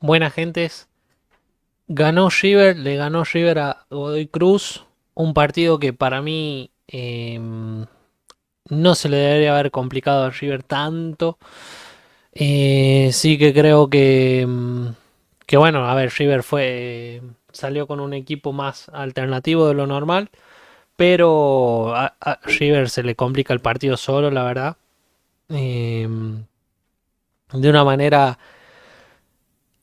Buenas gentes, ganó River, le ganó River a Godoy Cruz, un partido que para mí no se le debería haber complicado a River tanto. Sí que creo que bueno, a ver, River salió con un equipo más alternativo de lo normal, pero a River se le complica el partido solo, la verdad. Em, de una manera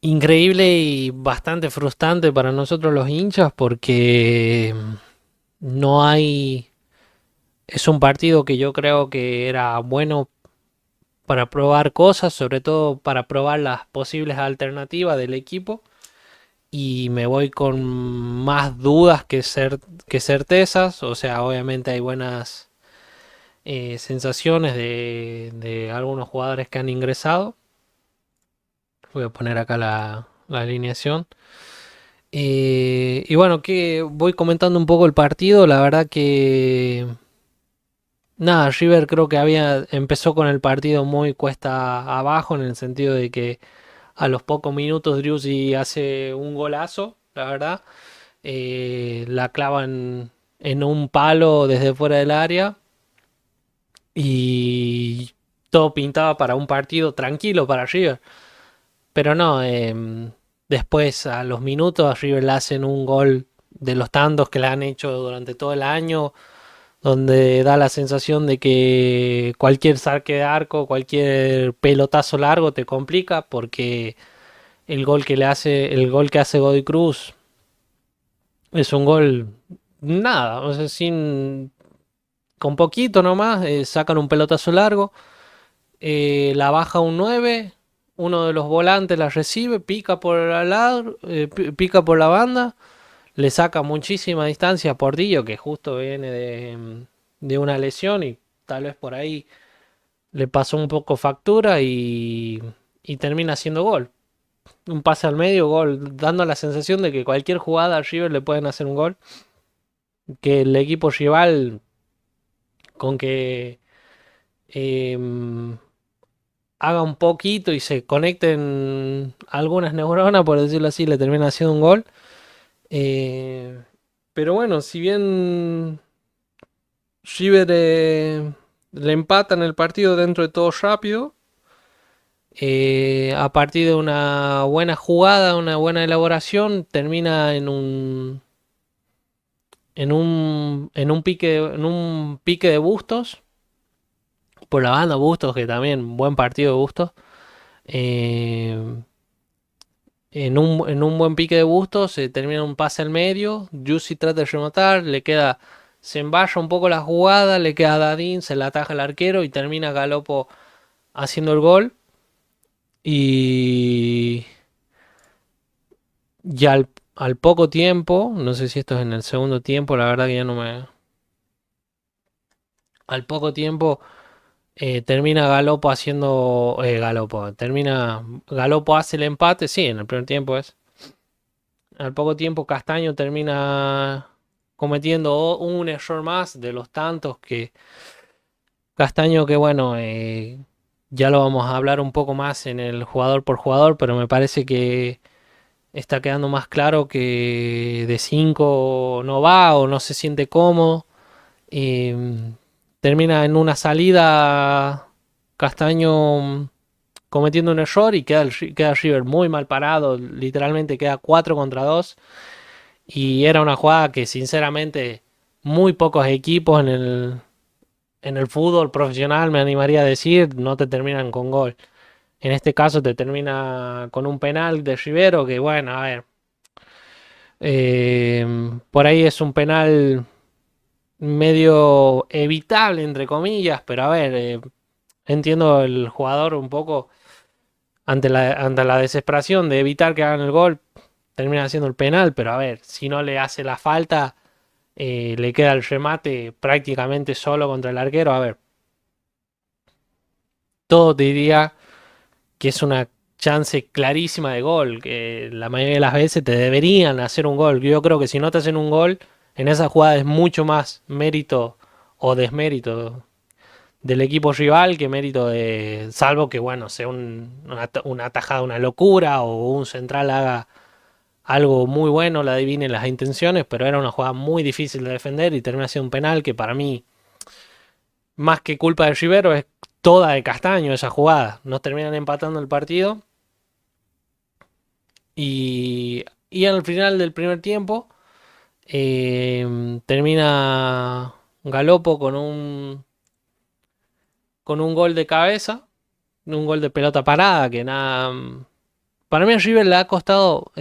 increíble y bastante frustrante para nosotros los hinchas porque no hay... Es un partido que yo creo que era bueno para probar cosas, sobre todo para probar las posibles alternativas del equipo. Y me voy con más dudas que certezas. O sea, obviamente hay buenas sensaciones de algunos jugadores que han ingresado. Voy a poner acá la alineación. Y bueno, que voy comentando un poco el partido. La verdad que nada, River creo que empezó con el partido muy cuesta abajo en el sentido de que a los pocos minutos Driussi hace un golazo, la verdad. La clava en un palo desde fuera del área y todo pintaba para un partido tranquilo para River. Pero no, después a los minutos a River le hacen un gol de los tantos que le han hecho durante todo el año, donde da la sensación de que cualquier saque de arco, cualquier pelotazo largo te complica, porque el gol que hace Godoy Cruz es un gol nada, o sea, con poquito nomás, sacan un pelotazo largo, la baja un 9, uno de los volantes la recibe, pica por el lado, pica por la banda, le saca muchísima distancia a Portillo, que justo viene de una lesión y tal vez por ahí le pasó un poco factura y termina haciendo gol. Un pase al medio, gol, dando la sensación de que cualquier jugada a River le pueden hacer un gol, que el equipo rival con que eh, haga un poquito y se conecten algunas neuronas, por decirlo así, le termina haciendo un gol. Eh, pero bueno, si bien River le empatan el partido dentro de todo rápido, a partir de una buena jugada, una buena elaboración, termina en un pique de Bustos, por la banda Bustos, que también buen partido de Bustos. Eh, en un buen pique de Bustos se termina un pase al medio, Juicy trata de rematar, se emballa un poco la jugada, le queda a Dadín, se la ataja el arquero y termina Galopo haciendo el gol. Y ya al poco tiempo, no sé si esto es en el segundo tiempo, la verdad que ya no me... Al poco tiempo termina Galopo haciendo... Galopo hace el empate, sí, en el primer tiempo es. Al poco tiempo Castaño termina cometiendo un error más de los tantos que... Castaño que bueno, ya lo vamos a hablar un poco más en el jugador por jugador, pero me parece que está quedando más claro que de 5 no va o no se siente cómodo. Y termina en una salida Castaño cometiendo un error y queda River muy mal parado. Literalmente queda 4 contra 2. Y era una jugada que sinceramente muy pocos equipos en el fútbol profesional, me animaría a decir, no te terminan con gol. En este caso te termina con un penal de Rivero que bueno, a ver. Por ahí es un penal medio evitable, entre comillas, pero a ver, entiendo el jugador un poco ante la desesperación de evitar que hagan el gol, termina haciendo el penal, pero a ver, si no le hace la falta, le queda el remate prácticamente solo contra el arquero, a ver, todo te diría que es una chance clarísima de gol, que la mayoría de las veces te deberían hacer un gol. Yo creo que si no te hacen un gol, en esa jugada es mucho más mérito o desmérito del equipo rival que mérito de, salvo que bueno, sea una tajada, una locura o un central haga algo muy bueno, la adivine las intenciones, pero era una jugada muy difícil de defender y termina siendo un penal que para mí, más que culpa de Rivero, es toda de Castaño esa jugada. Nos terminan empatando el partido y al final del primer tiempo termina Galopo con un gol de cabeza, un gol de pelota parada, que nada. Para mí a River le ha costado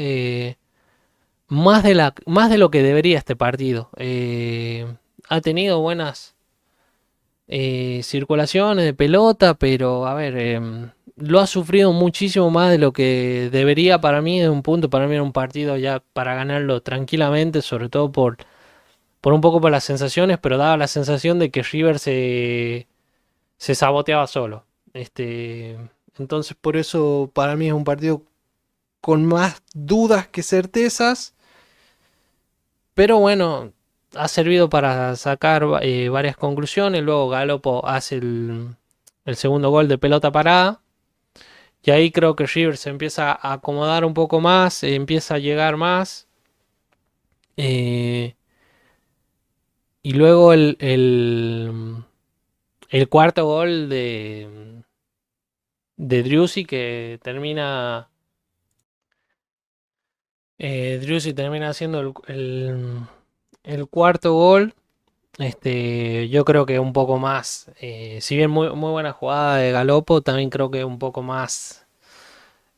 más de lo que debería este partido. Ha tenido buenas circulaciones de pelota, pero a ver, lo ha sufrido muchísimo más de lo que debería para mí. De un punto, para mí era un partido ya para ganarlo tranquilamente, sobre todo por un poco por las sensaciones, pero daba la sensación de que River se saboteaba solo. Este, entonces por eso para mí es un partido con más dudas que certezas, pero bueno, ha servido para sacar varias conclusiones. Luego Galopo hace el segundo gol de pelota parada. Y ahí creo que River se empieza a acomodar un poco más, empieza a llegar más. eh, y luego el cuarto gol de Driussi que termina. Driussi termina haciendo el cuarto gol. Yo creo que un poco más, si bien muy buena jugada de Galopo, también creo que un poco más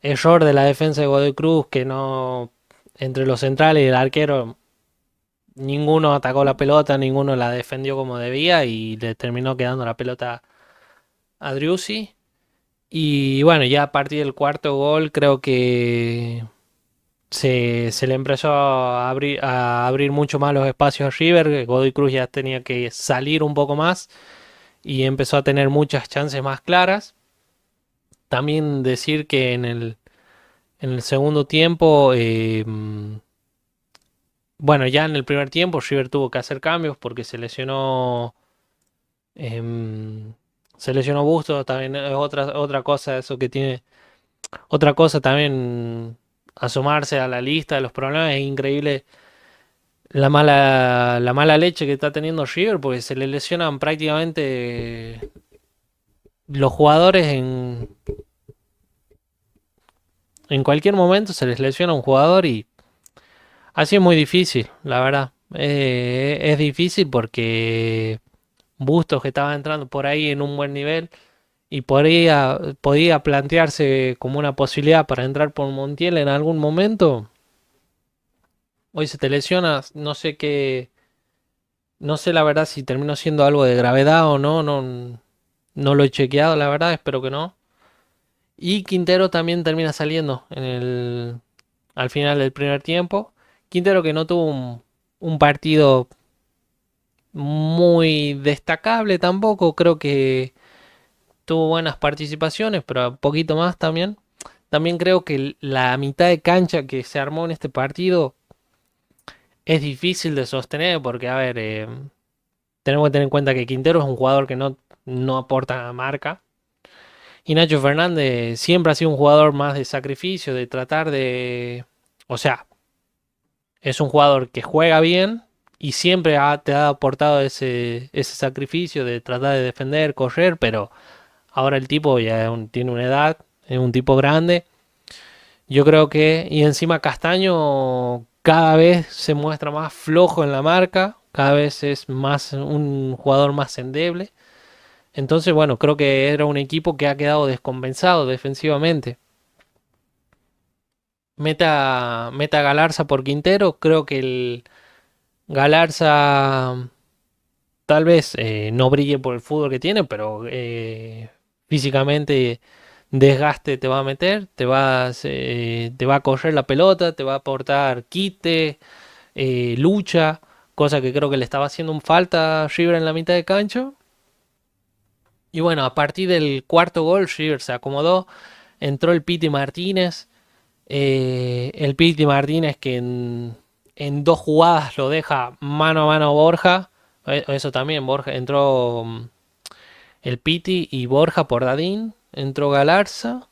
error de la defensa de Godoy Cruz, que no, entre los centrales y el arquero, ninguno atacó la pelota, ninguno la defendió como debía y le terminó quedando la pelota a Driussi. Y bueno, ya a partir del cuarto gol creo que se le empezó a abrir mucho más los espacios a River. Godoy Cruz ya tenía que salir un poco más y empezó a tener muchas chances más claras. También decir que en el segundo tiempo, bueno, ya en el primer tiempo River tuvo que hacer cambios porque em, se lesionó Bustos, también es otra cosa eso que tiene, otra cosa también asomarse a la lista de los problemas, es increíble la mala leche que está teniendo River porque se le lesionan prácticamente los jugadores en cualquier momento se les lesiona un jugador y así es muy difícil, la verdad. Es difícil porque Bustos que estaba entrando por ahí en un buen nivel y podía plantearse como una posibilidad para entrar por Montiel en algún momento. Hoy se te lesiona, no sé qué, no sé la verdad si terminó siendo algo de gravedad o no, no lo he chequeado, la verdad, espero que no. Y Quintero también termina saliendo al final del primer tiempo. Quintero que no tuvo un partido muy destacable tampoco, creo que tuvo buenas participaciones, pero un poquito más también. También creo que la mitad de cancha que se armó en este partido es difícil de sostener porque, a ver, tenemos que tener en cuenta que Quintero es un jugador que no aporta marca. Y Nacho Fernández siempre ha sido un jugador más de sacrificio, de tratar de... O sea, es un jugador que juega bien y siempre te ha aportado ese sacrificio de tratar de defender, correr, pero ahora el tipo ya tiene una edad, es un tipo grande. Yo creo que, y encima Castaño cada vez se muestra más flojo en la marca, cada vez es más un jugador más endeble. Entonces, bueno, creo que era un equipo que ha quedado descompensado defensivamente. Meta Galarza por Quintero, creo que el Galarza tal vez no brille por el fútbol que tiene, pero físicamente desgaste te va a meter, te va a correr la pelota, te va a aportar quite, lucha, cosa que creo que le estaba haciendo un falta a River en la mitad de cancha. Y bueno, a partir del cuarto gol, River se acomodó, entró el Piti Martínez, el Piti Martínez que en dos jugadas lo deja mano a mano a Borja. Eso también, Borja el Piti y Borja por Dadín. Entró Galarza.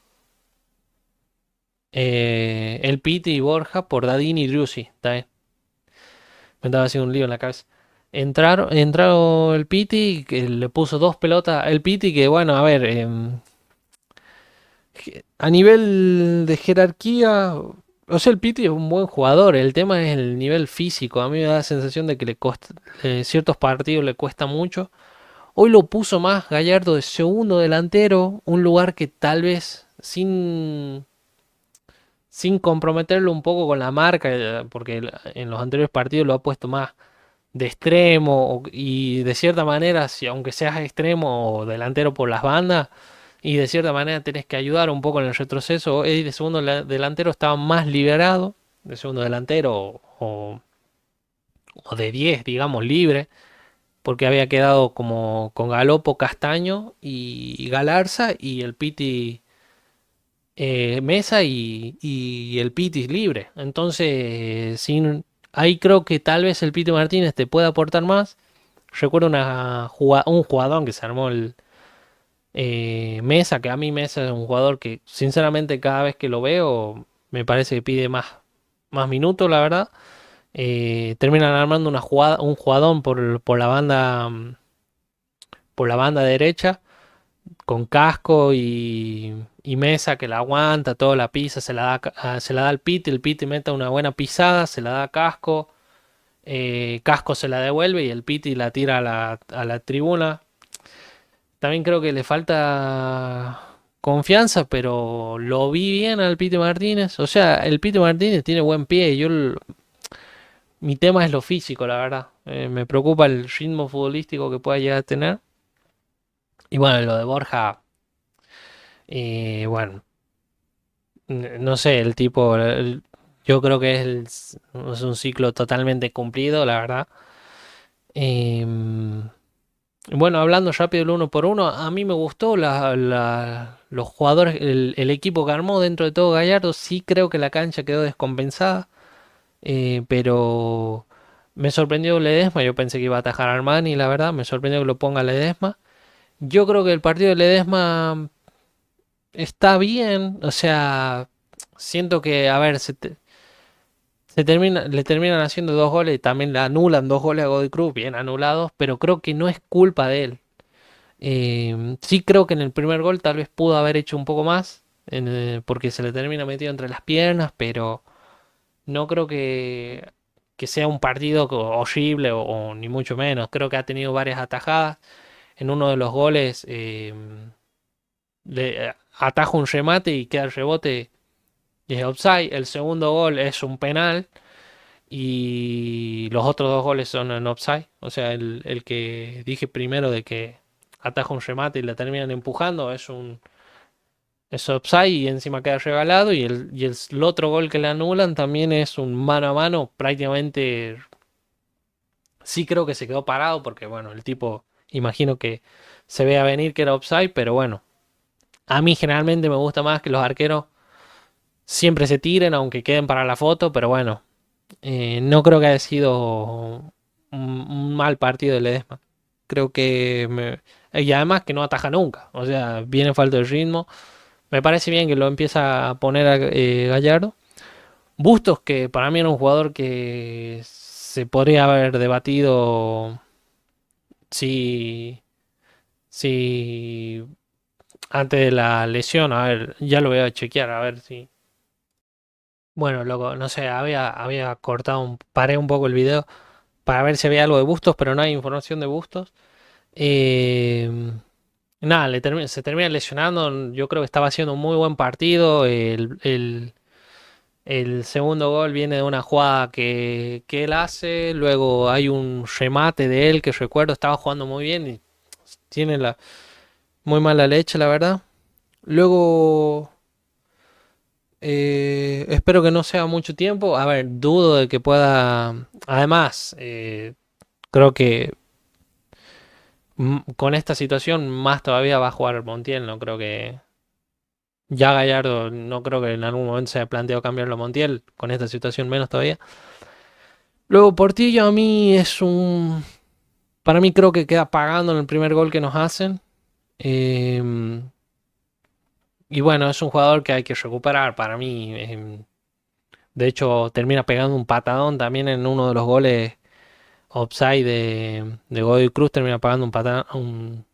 El Piti y Borja por Dadín y Driussi. Está bien. Me estaba haciendo un lío en la cabeza. Entraron el Piti, que le puso dos pelotas. El Piti, que bueno, a ver, a nivel de jerarquía, o sea, el Piti es un buen jugador. El tema es el nivel físico. A mí me da la sensación de que ciertos partidos le cuesta mucho. Hoy lo puso más Gallardo de segundo delantero, un lugar que tal vez sin comprometerlo un poco con la marca, porque en los anteriores partidos lo ha puesto más de extremo y de cierta manera, si aunque seas extremo o delantero por las bandas, y de cierta manera tenés que ayudar un poco en el retroceso, Eddie de segundo delantero estaba más liberado, de segundo delantero o de 10 digamos, libre, porque había quedado como con Galopo, Castaño y Galarza y el Piti Mesa y el Piti libre. Entonces, ahí creo que tal vez el Piti Martínez te pueda aportar más. Recuerdo un jugador que se armó el Mesa, que a mí Mesa es un jugador que sinceramente cada vez que lo veo me parece que pide más minutos, la verdad. Terminan armando un jugadón por la banda derecha, con casco y Mesa que la aguanta, toda la pisa, se la da al Piti, el Piti mete una buena pisada, se la da a Casco, Casco se la devuelve y el Piti la tira a la tribuna. También creo que le falta confianza, pero lo vi bien al Piti Martínez. O sea, el Piti Martínez tiene buen pie. Mi tema es lo físico, la verdad. Me preocupa el ritmo futbolístico que pueda llegar a tener. Y bueno, lo de Borja, bueno, no sé, el tipo, yo creo que es un ciclo totalmente cumplido, la verdad. Em, Bueno, hablando rápido del uno por uno, a mí me gustó los jugadores, el equipo que armó dentro de todo Gallardo. Sí creo que la cancha quedó descompensada, pero me sorprendió Ledesma. Yo pensé que iba a atajar a Armani, la verdad. Me sorprendió que lo ponga Ledesma. Yo creo que el partido de Ledesma está bien. O sea, siento que, a ver, le terminan haciendo dos goles y también le anulan dos goles a Godoy Cruz, bien anulados, pero creo que no es culpa de él. Sí creo que en el primer gol tal vez pudo haber hecho un poco más, porque se le termina metido entre las piernas, pero no creo que sea un partido horrible o ni mucho menos. Creo que ha tenido varias atajadas. En uno de los goles ataja un remate y queda el rebote y es offside. El segundo gol es un penal y los otros dos goles son en offside. O sea, el que dije primero de que ataja un remate y la terminan empujando es offside y encima queda regalado. Y el otro gol que le anulan también es un mano a mano. Prácticamente sí creo que se quedó parado porque, bueno, el tipo imagino que se vea venir que era offside, pero bueno, a mí generalmente me gusta más que los arqueros siempre se tiren, aunque queden para la foto, pero bueno, no creo que haya sido un mal partido de Ledesma. Creo que y además que no ataja nunca. O sea, viene falta de ritmo. Me parece bien que lo empieza a poner a Gallardo. Bustos, que para mí era un jugador que se podría haber debatido si, si antes de la lesión. A ver, ya lo voy a chequear, a ver si. Bueno, loco, no sé, había paré un poco el video para ver si había algo de Bustos, pero no hay información de Bustos. Eh, Nada, se termina lesionando. Yo creo que estaba haciendo un muy buen partido. El segundo gol viene de una jugada que él hace. Luego hay un remate de él que recuerdo estaba jugando muy bien y tiene muy mala leche, la verdad. Luego, espero que no sea mucho tiempo. A ver, dudo de que pueda. Además, creo que con esta situación más todavía va a jugar Montiel. No creo que. Ya Gallardo no creo que en algún momento se haya planteado cambiarlo a Montiel, con esta situación menos todavía. Luego Portillo a mí es un. Para mí creo que queda pagando en el primer gol que nos hacen. Em, y bueno, es un jugador que hay que recuperar para mí. De hecho, termina pegando un patadón también en uno de los goles offside de Godoy Cruz, termina pagando un patadón.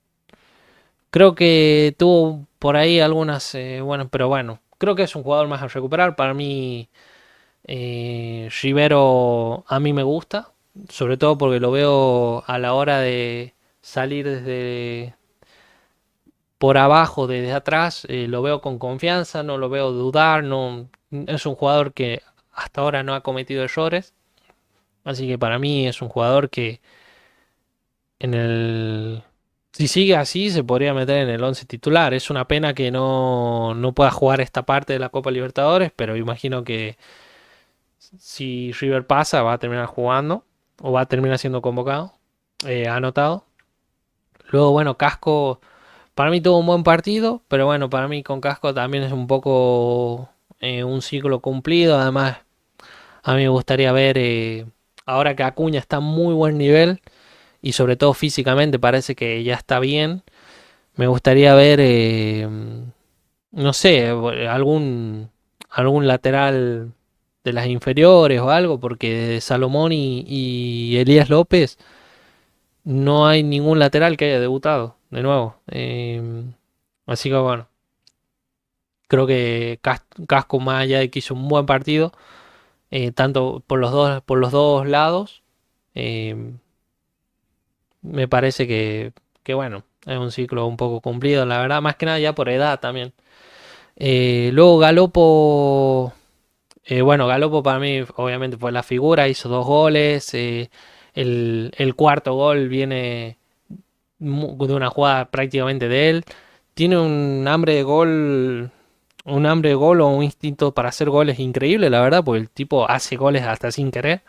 Creo que tuvo por ahí algunas, bueno, pero bueno, creo que es un jugador más a recuperar. Para mí, Rivero a mí me gusta, sobre todo porque lo veo a la hora de salir desde por abajo, desde atrás, lo veo con confianza, no lo veo dudar, no, es un jugador que hasta ahora no ha cometido errores, así que para mí es un jugador que en el si sigue así se podría meter en el 11 titular. Es una pena que no pueda jugar esta parte de la Copa Libertadores, pero imagino que si River pasa, va a terminar jugando o va a terminar siendo convocado, anotado. Luego, bueno, Casco, para mí tuvo un buen partido, pero bueno, para mí con Casco también es un poco un ciclo cumplido. Además, a mí me gustaría ver, ahora que Acuña está a muy buen nivel y sobre todo físicamente parece que ya está bien, me gustaría ver, no sé, algún lateral de las inferiores o algo, porque de Salomón y Elías López no hay ningún lateral que haya debutado de nuevo. Así que bueno, creo que Casco más allá de que hizo un buen partido, tanto por los dos lados, eh, me parece que bueno, es un ciclo un poco cumplido, la verdad, más que nada ya por edad también. Luego Galopo. Bueno, Galopo para mí obviamente fue la figura, hizo 2 goles. El cuarto gol viene de una jugada prácticamente de él. Tiene un hambre de gol o un instinto para hacer goles increíble, la verdad, porque el tipo hace goles hasta sin querer.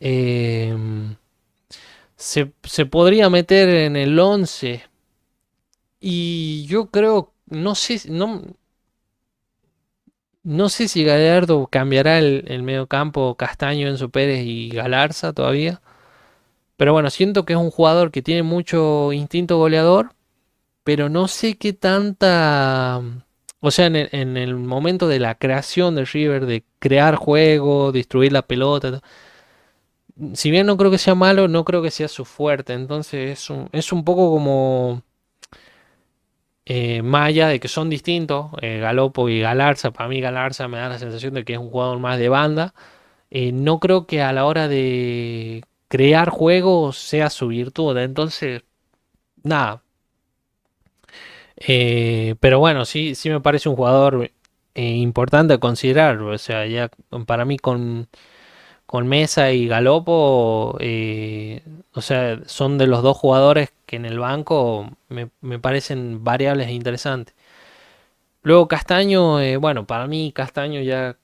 Eh, se podría meter en el 11 y yo creo, no sé si Gallardo cambiará el medio campo Castaño, Enzo Pérez y Galarza todavía. Pero bueno, siento que es un jugador que tiene mucho instinto goleador, pero no sé qué tanta. O sea, en el momento de la creación de River, de crear juego, distribuir la pelota, si bien no creo que sea malo, no creo que sea su fuerte. Entonces es un poco como más allá de que son distintos, Galopo y Galarza. Para mí Galarza me da la sensación de que es un jugador más de banda. No creo que a la hora de crear juegos sea su virtud. Entonces, nada. Pero bueno, sí, sí me parece un jugador importante a considerar. O sea, ya para mí con Mesa y Galopo, o sea, son de los dos jugadores que en el banco me parecen variables e interesantes. Luego Castaño, bueno, para mí Castaño ya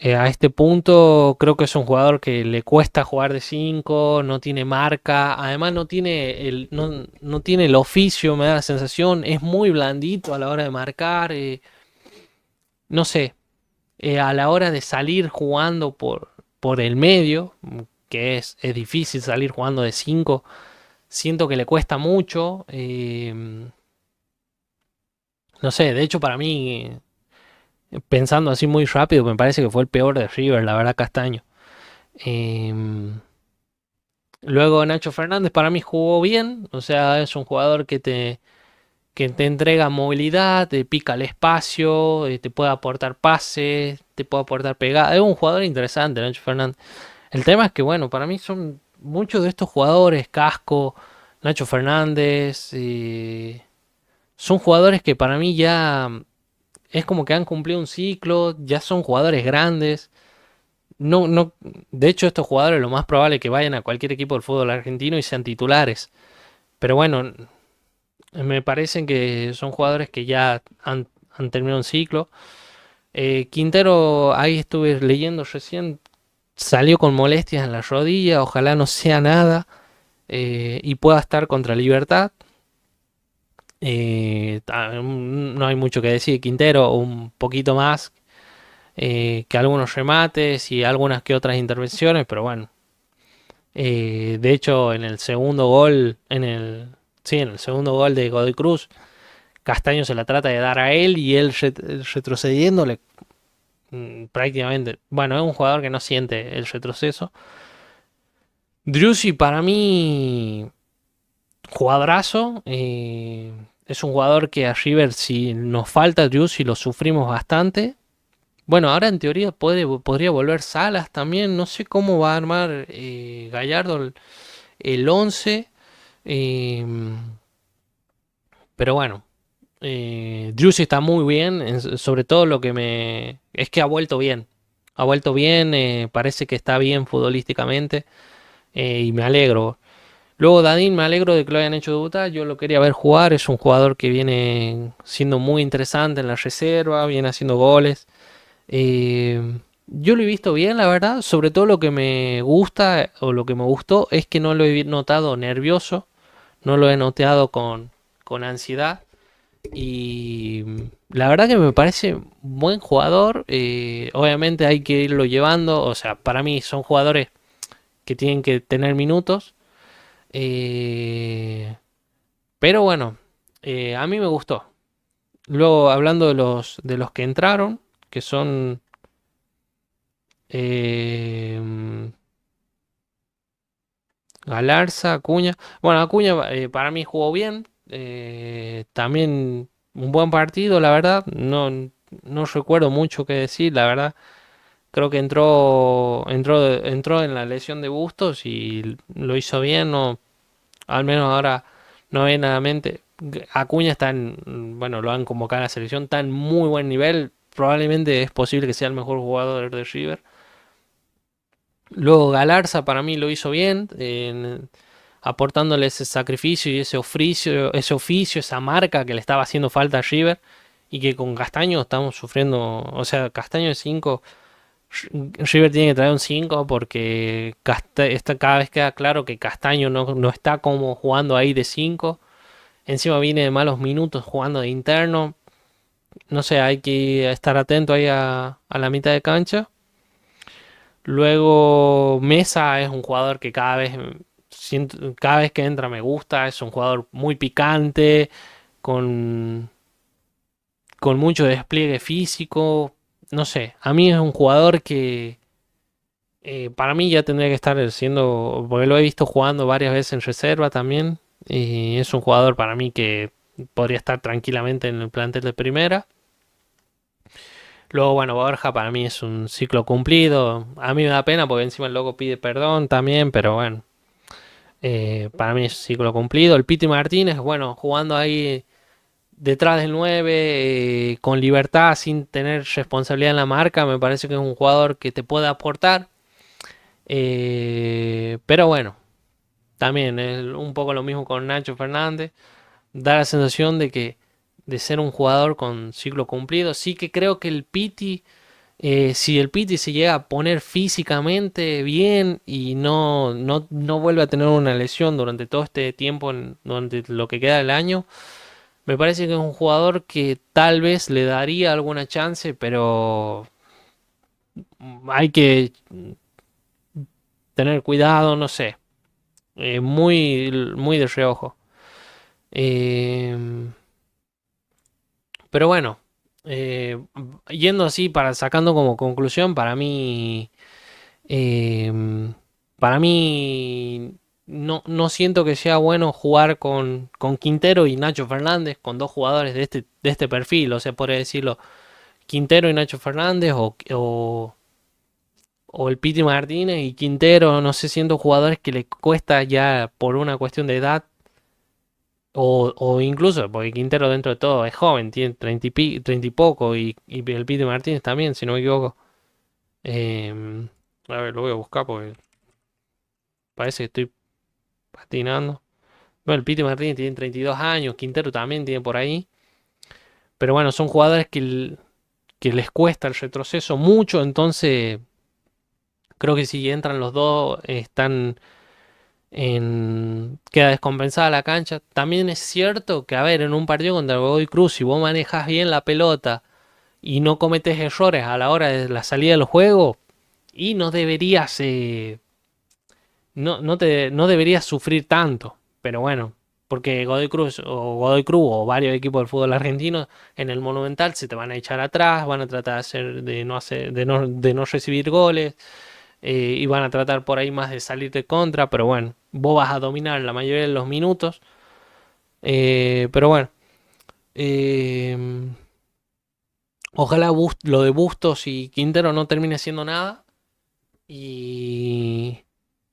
a este punto creo que es un jugador que le cuesta jugar de 5, no tiene marca, además no tiene el oficio, me da la sensación, es muy blandito a la hora de marcar, no sé, a la hora de salir jugando por el medio, que es difícil salir jugando de 5, siento que le cuesta mucho, no sé, de hecho para mí, pensando así muy rápido, me parece que fue el peor de River, la verdad, Castaño. Em, Luego Nacho Fernández para mí jugó bien, o sea, es un jugador que te entrega movilidad, te pica el espacio, te puede aportar pases, te puede aportar pegada. Es un jugador interesante, Nacho Fernández. El tema es que, bueno, para mí son muchos de estos jugadores, Casco, Nacho Fernández, son jugadores que para mí ya es como que han cumplido un ciclo, ya son jugadores grandes. No, no, de hecho, estos jugadores lo más probable es que vayan a cualquier equipo del fútbol argentino y sean titulares. Pero bueno, me parecen que son jugadores que ya han terminado un ciclo. Quintero, ahí estuve leyendo recién, salió con molestias en la rodilla, ojalá no sea nada y pueda estar contra Libertad. No hay mucho que decir, Quintero un poquito más que algunos remates y algunas que otras intervenciones, pero bueno, De hecho, en el segundo gol, sí, en el segundo gol de Godoy Cruz, Castaño se la trata de dar a él y él retrocediéndole prácticamente. Bueno, es un jugador que no siente el retroceso. Driussi para mí, jugadorazo. Es un jugador que a River, si nos falta Driussi, lo sufrimos bastante. Bueno, ahora en teoría podría volver Salas también. No sé cómo va a armar Gallardo el 11. eh, pero bueno, Driussi está muy bien. Sobre todo lo que me... Es que ha vuelto bien. Ha vuelto bien, parece que está bien futbolísticamente. Y me alegro. Luego Dadín, me alegro de que lo hayan hecho debutar. Yo lo quería ver jugar. Es un jugador que viene siendo muy interesante en la reserva. Viene haciendo goles. Yo lo he visto bien, la verdad. Sobre todo lo que me gusta o lo que me gustó es que no lo he notado nervioso. No lo he notado con ansiedad. Y la verdad que me parece un buen jugador. Obviamente hay que irlo llevando. O sea, para mí son jugadores que tienen que tener minutos. Eh, pero bueno, a mí me gustó. Luego, hablando de los que entraron, que son eh, Galarza, Acuña. Bueno, Acuña para mí jugó bien. También un buen partido, la verdad. No recuerdo mucho que decir, la verdad. Creo que entró en la lesión de Bustos y lo hizo bien. No, al menos ahora no ve nada mente. Acuña está en, bueno, lo han convocado a la selección, está en muy buen nivel. Probablemente es posible que sea el mejor jugador de River. Luego Galarza para mí lo hizo bien, aportándole ese sacrificio y ese oficio, esa marca que le estaba haciendo falta a River y que con Castaño estamos sufriendo, o sea, Castaño de 5, River tiene que traer un 5 porque cada vez queda claro que Castaño no está como jugando ahí de 5. Encima viene de malos minutos jugando de interno. No sé, hay que estar atento ahí a la mitad de cancha. Luego Mesa es un jugador que cada vez que entra me gusta. Es un jugador muy picante, con, con mucho despliegue físico. No sé, a mí es un jugador que para mí ya tendría que estar siendo, porque lo he visto jugando varias veces en reserva también. Y es un jugador para mí que podría estar tranquilamente en el plantel de primera. Luego, bueno, Borja para mí es un ciclo cumplido. A mí me da pena porque encima el loco pide perdón también, pero bueno, para mí es un ciclo cumplido. El Piti Martínez, bueno, jugando ahí detrás del 9, con libertad, sin tener responsabilidad en la marca, me parece que es un jugador que te puede aportar. Pero bueno, también es un poco lo mismo con Nacho Fernández. Da la sensación de ser un jugador con ciclo cumplido. Sí que creo que el Piti, si el Piti se llega a poner físicamente bien y no vuelve a tener una lesión durante todo este tiempo, durante lo que queda del año, me parece que es un jugador que tal vez le daría alguna chance, pero hay que tener cuidado, no sé, muy de reojo. Eh, pero bueno, eh, yendo así, sacando como conclusión, Eh, para mí no siento que sea bueno jugar con Quintero y Nacho Fernández, con dos jugadores de este perfil, o sea, podría decirlo, Quintero y Nacho Fernández o el Piti Martínez y Quintero, no sé, siendo jugadores que le cuesta ya por una cuestión de edad o incluso porque Quintero dentro de todo es joven, tiene 30 y poco y el Piti Martínez también, si no me equivoco. Eh, a ver, lo voy a buscar porque parece que estoy patinando. Bueno, el Piti Martínez tiene 32 años, Quintero también tiene por ahí. Pero bueno, son jugadores que les cuesta el retroceso mucho, entonces creo que si entran los dos están queda descompensada la cancha. También es cierto que, a ver, en un partido contra el Godoy Cruz, si vos manejas bien la pelota y no cometes errores a la hora de la salida del juego, y no deberías no deberías sufrir tanto, pero bueno, porque Godoy Cruz o varios equipos del fútbol argentino en el Monumental se te van a echar atrás, van a tratar de no recibir goles, y van a tratar por ahí más de salir de contra, pero bueno, vos vas a dominar la mayoría de los minutos, pero bueno, eh, ojalá lo de Bustos y Quintero no termine siendo nada. Y,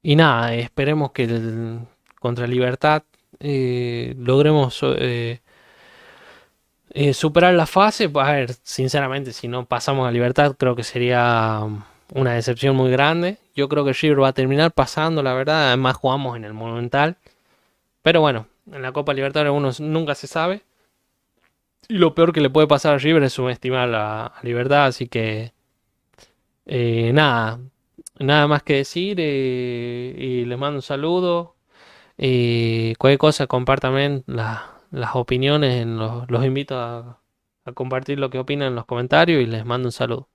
y nada, esperemos que contra Libertad logremos superar la fase. A ver, sinceramente, si no pasamos a Libertad, creo que sería una decepción muy grande. Yo creo que River va a terminar pasando, la verdad. Además, jugamos en el Monumental. Pero bueno, en la Copa Libertadores uno nunca se sabe. Y lo peor que le puede pasar a River es subestimar a Libertad. Así que nada, nada más que decir. Y les mando un saludo. Y cualquier cosa, compártanme las opiniones. Los invito a compartir lo que opinan en los comentarios y les mando un saludo.